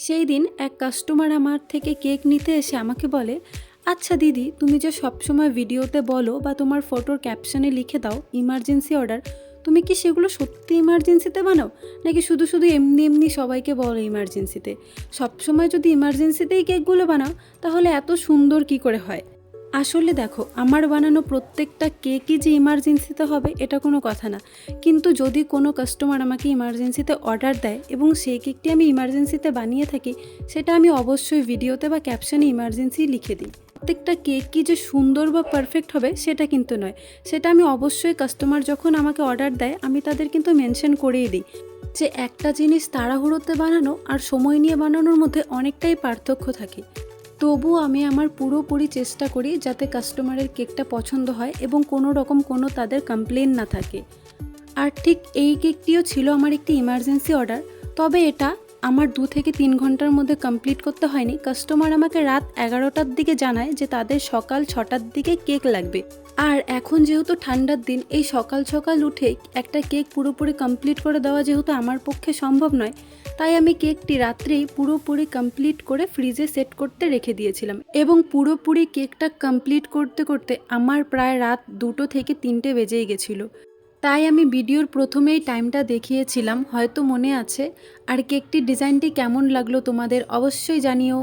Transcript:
সেই দিন এক কাস্টমার আমার থেকে কেক নিতে এসে আমাকে বলে, আচ্ছা দিদি, তুমি যে সবসময় ভিডিওতে বলো বা তোমার ফটোর ক্যাপশনে লিখে দাও ইমার্জেন্সি অর্ডার, তুমি কি সেগুলো সত্যি ইমার্জেন্সিতে বানাও, নাকি শুধু শুধু এমনি এমনি সবাইকে বলো ইমার্জেন্সিতে? সবসময় যদি ইমার্জেন্সিতেই কেকগুলো বানাও তাহলে এত সুন্দর কি করে হয়? আসলে দেখো, আমার বানানো প্রত্যেকটা কেকই যে ইমার্জেন্সিতে হবে এটা কোনো কথা না। কিন্তু যদি কোনো কাস্টমার আমাকে ইমার্জেন্সিতে অর্ডার দেয় এবং সেই কেকটি আমি ইমার্জেন্সিতে বানিয়ে থাকি, সেটা আমি অবশ্যই ভিডিওতে বা ক্যাপশনে ইমার্জেন্সি লিখে দিই। প্রত্যেকটা কেক কি যে সুন্দর বা পারফেক্ট হবে সেটা কিন্তু নয়, সেটা আমি অবশ্যই কাস্টমার যখন আমাকে অর্ডার দেয় আমি তাদের কিন্তু মেনশন করেই দিই যে একটা জিনিস তাড়াহুড়োতে বানানো আর সময় নিয়ে বানানোর মধ্যে অনেকটাই পার্থক্য থাকে। তবুও আমি আমার পুরোপুরি চেষ্টা করি যাতে কাস্টমারের কেকটা পছন্দ হয় এবং কোনো রকম কোনো তাদের কমপ্লেন না থাকে। আর ঠিক এই কেকটিও ছিল আমার একটি ইমার্জেন্সি অর্ডার, তবে এটা আমার 2 থেকে 3 ঘন্টার মধ্যে কমপ্লিট করতে হয়নি। কাস্টমার আমাকে রাত 11টার দিকে জানায় যে তাদের সকাল 6টার দিকে কেক লাগবে। আর এখন যেহেতু ঠান্ডার দিন, এই সকাল সকাল উঠে একটা কেক পুরোপুরি কমপ্লিট করে দেওয়া যেহেতু আমার পক্ষে সম্ভব নয়, তাই আমি কেকটি রাত্রেই পুরোপুরি কমপ্লিট করে ফ্রিজে সেট করতে রেখে দিয়েছিলাম এবং পুরোপুরি কেকটা কমপ্লিট করতে করতে আমার প্রায় রাত 2 থেকে 3টে বেজেই গেছিলো। তাই আমি ভিডিওর প্রথমেই টাইমটা দেখিয়েছিলাম, হয়তো মনে আছে। আর কেকটির ডিজাইনটি কেমন লাগলো তোমাদের অবশ্যই জানিও।